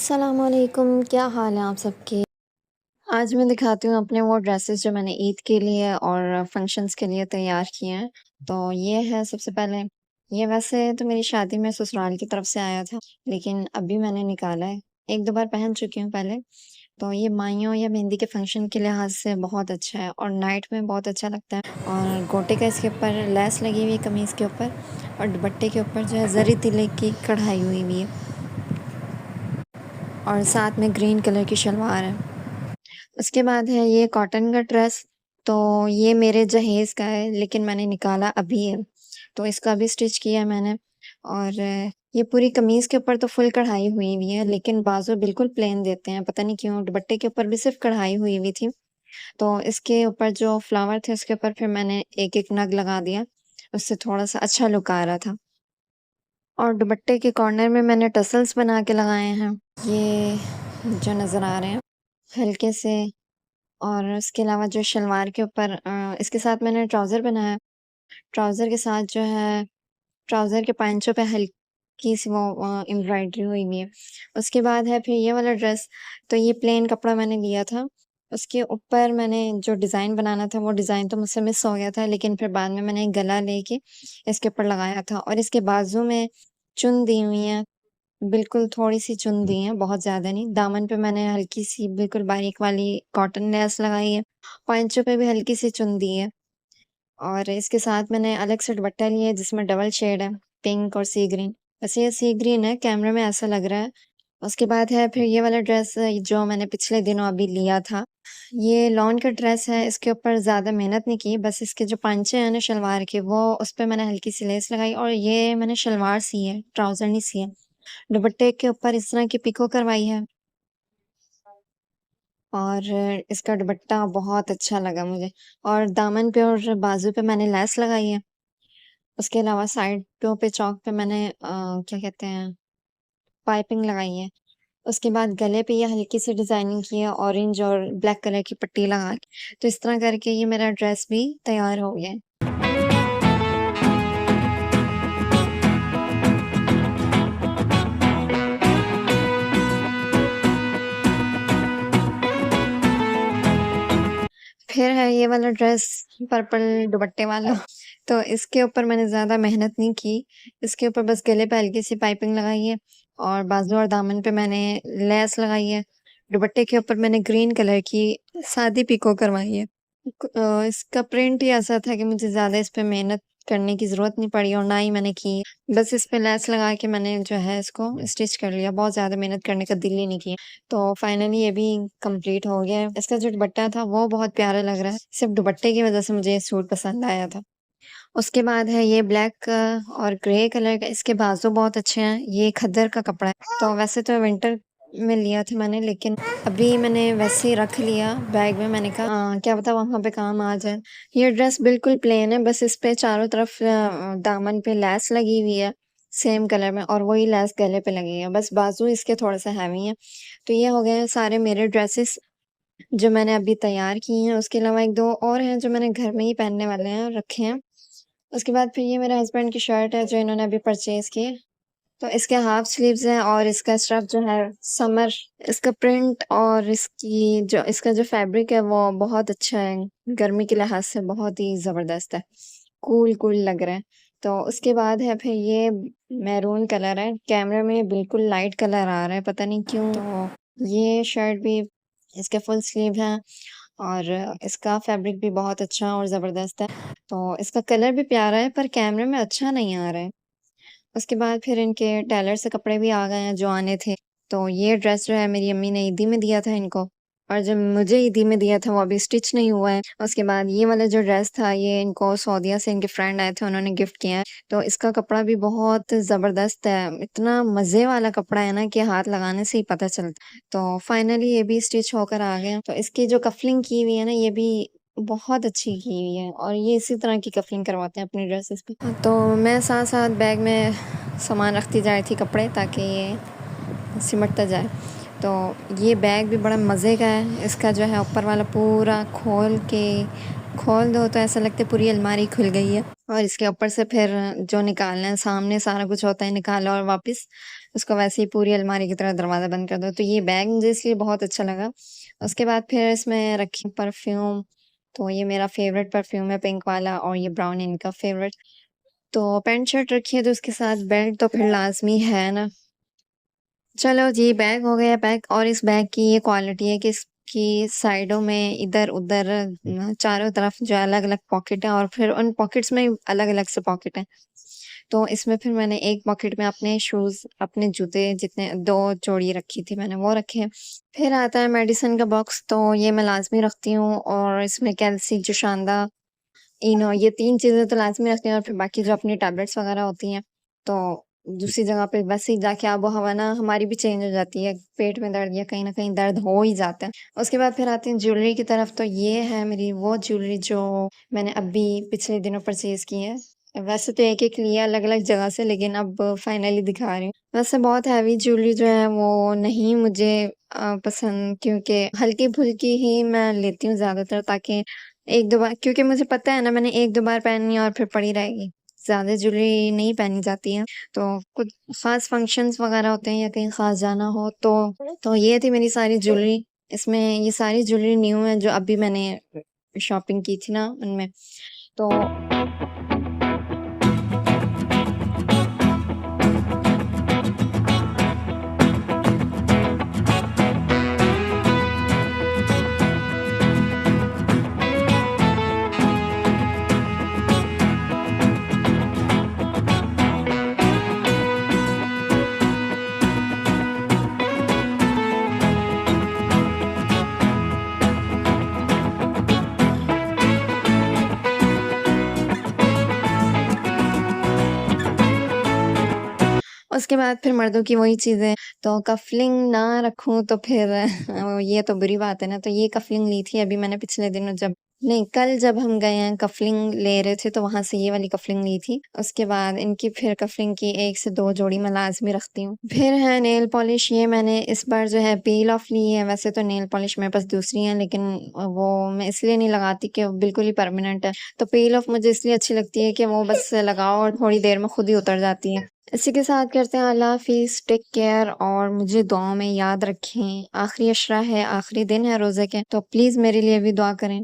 अस्सलामुअलैकुम, क्या हाल है आप सबके? आज मैं दिखाती हूँ अपने वो ड्रेसेस जो मैंने ईद के लिए और फंक्शंस के लिए तैयार किए हैं। तो ये है सबसे पहले, ये वैसे तो मेरी शादी में ससुराल की तरफ से आया था, लेकिन अभी मैंने निकाला है। 1-2 बार पहन चुकी हूँ पहले। तो ये माइयों या मेहंदी के फंक्शन के लिहाज से बहुत अच्छा है और नाइट में बहुत अच्छा लगता है। और गोटे का इसके ऊपर लेस लगी हुई है कमीज़ के ऊपर और दुपट्टे के ऊपर जो है ज़री तिले की कढ़ाई हुई हुई है और साथ में ग्रीन कलर की शलवार है। उसके बाद है ये कॉटन का ड्रेस, तो ये मेरे जहेज़ का है लेकिन मैंने निकाला अभी है, तो इसका भी स्टिच किया है मैंने। और ये पूरी कमीज़ के ऊपर तो फुल कढ़ाई हुई हुई है लेकिन बाज़ू बिल्कुल प्लेन देते हैं, पता नहीं क्यों? दुपट्टे के ऊपर भी सिर्फ़ कढ़ाई हुई हुई थी, तो इसके ऊपर जो फ्लावर थे उसके ऊपर फिर मैंने एक-एक नग लगा दिया, उससे थोड़ा-सा अच्छा लुक आ रहा था। और दुपट्टे के कॉर्नर में मैंने टसल्स बना के लगाए हैं, ये जो नज़र आ रहे हैं, हल्के से। और उसके अलावा जो शलवार के ऊपर इसके साथ मैंने ट्राउज़र बनाया। ट्राउज़र के साथ जो है ट्राउज़र के पैंचों पे हल्की-सी वो एम्ब्रॉयडरी हुई हुई है। उसके बाद है फिर ये वाला ड्रेस, तो ये प्लेन कपड़ा मैंने लिया था। उसके ऊपर मैंने जो डिज़ाइन बनाना था वो डिज़ाइन तो मुझसे मिस हो गया था, लेकिन फिर बाद में मैंने एक गला लेके इसके ऊपर लगाया था और इसके बाजू में चुन दी हुई हैं। बिल्कुल थोड़ी-सी चुन दी हैं, बहुत ज़्यादा नहीं। दामन पे मैंने हल्की-सी बिल्कुल बारीक वाली कॉटन लेस लगाई है। पैंचों पे भी हल्की-सी चुन दी है और इसके साथ मैंने अलग से दुपट्टा लिया है जिसमें डबल शेड है, पिंक और सी ग्रीन। वैसे ये सी ग्रीन है, कैमरे में ऐसा लग रहा है। उसके बाद है फिर ये वाला ड्रेस जो मैंने पिछले दिनों अभी लिया था। ये लॉन का ड्रेस है, इसके ऊपर ज़्यादा मेहनत नहीं की, बस इसके जो पांचे हैं ना शलवार के वो उस पे मैंने हल्की-सी लेस लगाई और ये मैंने शलवार सी है, ट्राउज़र नहीं सिए। दुपट्टे के ऊपर इस तरह की पिको करवाई है और इसका दुपट्टा बहुत अच्छा लगा मुझे और दामन पे और बाजू पे मैंने लेस लगाई है। उसके अलावा साइडों पे चौक पे मैंने क्या कहते हैं पाइपिंग लगाई है। उसके बाद गले पे ये हल्की सी डिज़ाइनिंग की है ऑरेंज और ब्लैक कलर की पट्टी लगा के। तो इस तरह करके ये मेरा ड्रेस भी तैयार हो गया है। फिर है ये वाला ड्रेस पर्पल दुपट्टे वाला तो इसके ऊपर मैंने ज़्यादा मेहनत नहीं की। इसके ऊपर बस गले पे हल्की-सी पाइपिंग लगाई है और बाजू और दामन पे मैंने लेस लगाई है। दुपट्टे के ऊपर मैंने ग्रीन कलर की सादी पिको करवाई है। इसका प्रिंट ही ऐसा था कि मुझे ज़्यादा इस पे मेहनत करने की ज़रूरत नहीं पड़ी और ना ही मैंने की। बस इस पे लेस लगा के मैंने जो है इसको स्टिच कर लिया, बहुत ज़्यादा मेहनत करने का दिल ही नहीं किया। तो फाइनली ये भी कंप्लीट हो गया है। इसका जो दुपट्टा था वो बहुत प्यारा लग रहा है, सिर्फ़ दुपट्टे की वज़ह से मुझे ये सूट पसंद आया था। उसके बाद है ये ब्लैक और ग्रे कलर का, इसके बाजू बहुत अच्छे हैं, ये खद्दर का कपड़ा है। तो वैसे तो विंटर में लिया था मैंने लेकिन अभी मैंने वैसे ही रख लिया बैग में, मैंने कहा क्या पता वहाँ पे काम आ जाए। ये ड्रेस बिल्कुल प्लेन है, बस इस पे चारों तरफ दामन पे लेस लगी हुई है, सेम कलर में और वही लेस गले पे लगी है, बस बाजू इसके थोड़ा-सा हैवी हैं। तो ये हो गए हैं सारे मेरे ड्रेसेस जो मैंने अभी तैयार की हैं, उसके अलावा 1-2 और हैं जो मैंने घर में ही पहनने वाले हैं, रखे हैं। उसके बाद फिर ये मेरे हस्बैंड की शर्ट है जो इन्होंने अभी परचेज़ की है। तो इसके हाफ स्लीव्स हैं और इसका स्टफ़ जो है समर, इसका प्रिंट और इसका जो फैब्रिक है वो बहुत अच्छा है। गर्मी के लिहाज से बहुत ही ज़बरदस्त है। कूल-कूल लग रहा है। तो उसके बाद है फिर ये मैरून कलर है। कैमरे में बिल्कुल लाइट कलर आ रहा है, पता नहीं क्यों? तो ये शर्ट भी इसके फुल स्लीव हैं और इसका फैब्रिक भी बहुत अच्छा और ज़बरदस्त है। तो इसका कलर भी प्यारा है पर कैमरे में अच्छा नहीं आ रहा है। उसके बाद फिर इनके टेलर से कपड़े भी आ गए हैं जो आने थे। तो ये ड्रेस जो है मेरी अम्मी ने ईदी में दिया था इनको और जब मुझे ईदी में दिया था वो अभी स्टिच नहीं हुआ है। उसके बाद ये वाला जो ड्रेस था ये इनको सऊदीया से इनके फ्रेंड आए थे, उन्होंने गिफ्ट किया है। तो इसका कपड़ा भी बहुत ज़बरदस्त है। इतना मज़े वाला कपड़ा है ना कि हाथ लगाने से ही पता चलता है। तो फाइनली ये भी स्टिच होकर आ गया। तो इसकी जो कफलिंग की हुई है ना ये भी बहुत अच्छी की हुई है और ये इसी तरह की कफलिंग करवाते हैं अपनी ड्रेसेस पे। तो मैं साथ-साथ बैग में सामान रखती जा रही थी कपड़े ताकि ये सिमटता जाए। तो ये बैग भी बड़ा मज़े का है। इसका जो है ऊपर वाला पूरा खोल के खोल दो तो ऐसा लगता है पूरी अलमारी खुल गई है। और इसके ऊपर से फिर जो निकालना है सामने सारा कुछ होता है निकालो और वापस उसको वैसे ही पूरी अलमारी की तरह दरवाज़ा बंद कर दो। तो ये बैग मुझे इसलिए बहुत अच्छा लगा। उसके बाद फिर इसमें रखी परफ्यूम, तो ये मेरा फ़ेवरेट परफ्यूम है पिंक वाला और ये ब्राउन इनका फ़ेवरेट। तो पैंट शर्ट रखी है तो उसके साथ बेल्ट तो फिर लाज़मी है ना। चलो जी, बैग हो गया पैक। और इस बैग की ये क्वालिटी है कि इसकी साइडों में इधर-उधर चारों तरफ जो है अलग-अलग पॉकेट है और फिर उन पॉकेट्स में अलग-अलग से पॉकेट हैं। तो इसमें फिर मैंने एक पॉकेट में अपने शूज़, अपने जूते जितने 2 जोड़ी रखी थी मैंने वो रखे हैं। फिर आता है मेडिसिन का बॉक्स, तो ये मैं लाज़मी रखती हूँ और इसमें कैल्सी, जोशांदा, इनो, ये 3 चीज़ें तो लाज़मी रखती हूँ और फिर बाकी जो अपनी टैबलेट्स वग़ैरह होती हैं, तो दूसरी जगह पे वैसे ही जाके आबो-हवा ना हमारी भी चेंज हो जाती है, पेट में दर्द या कहीं न कहीं दर्द हो ही जाता है। उसके बाद फिर आती हूँ ज्वेलरी की तरफ, तो ये है मेरी वो ज्वेलरी जो मैंने अभी पिछले दिनों परचेज़ की है। वैसे तो एक-एक लिया अलग-अलग जगह से, लेकिन अब फाइनली दिखा रही हूँ। वैसे बहुत हेवी ज्वेलरी जो है वो नहीं मुझे पसंद, क्योंकि हल्की-फुल्की ही मैं लेती हूँ ज़्यादातर, ताकि 1-2 बार, क्योंकि मुझे पता है ना मैंने 1-2 बार पहननी है और फिर पड़ी रहेगी। ज़्यादा ज्वेलरी नहीं पहनी जाती है। तो कुछ ख़ास फंक्शंस वग़ैरह होते हैं या कहीं ख़ास जाना हो तो ये थी मेरी सारी ज्वेलरी। इसमें ये सारी ज्वेलरी न्यू है जो अभी मैंने शॉपिंग की थी ना उनमें। तो उसके बाद फिर मर्दों की वही चीज़ें, तो कफ़लिंग ना रखूँ तो फिर ये तो बुरी बात है ना। तो ये कफ़लिंग ली थी अभी मैंने पिछले दिनों, जब नहीं कल जब हम गए हैं कफ़लिंग ले रहे थे तो वहाँ से ये वाली कफ़लिंग ली थी। उसके बाद इनकी फिर कफ़लिंग की 1 से 2 जोड़ी मैं लाज़मी रखती हूँ। फिर है नेल पॉलिश, ये मैंने इस बार जो है पील ऑफ ली है। वैसे तो नेल पॉलिश मेरे पास दूसरी हैं, लेकिन वो मैं इसलिए नहीं लगाती कि वो बिल्कुल ही परमानेंट है। तो पील ऑफ मुझे इसलिए अच्छी लगती है कि वो बस लगाओ और थोड़ी देर में खुद ही उतर जाती है। इसी के साथ करते हैं अल्लाह हाफ़िज़, टेक केयर और मुझे दुआओं में याद रखें। आखिरी अशरा है, आखिरी दिन है रोज़े के, तो प्लीज़ मेरे लिए भी दुआ करें।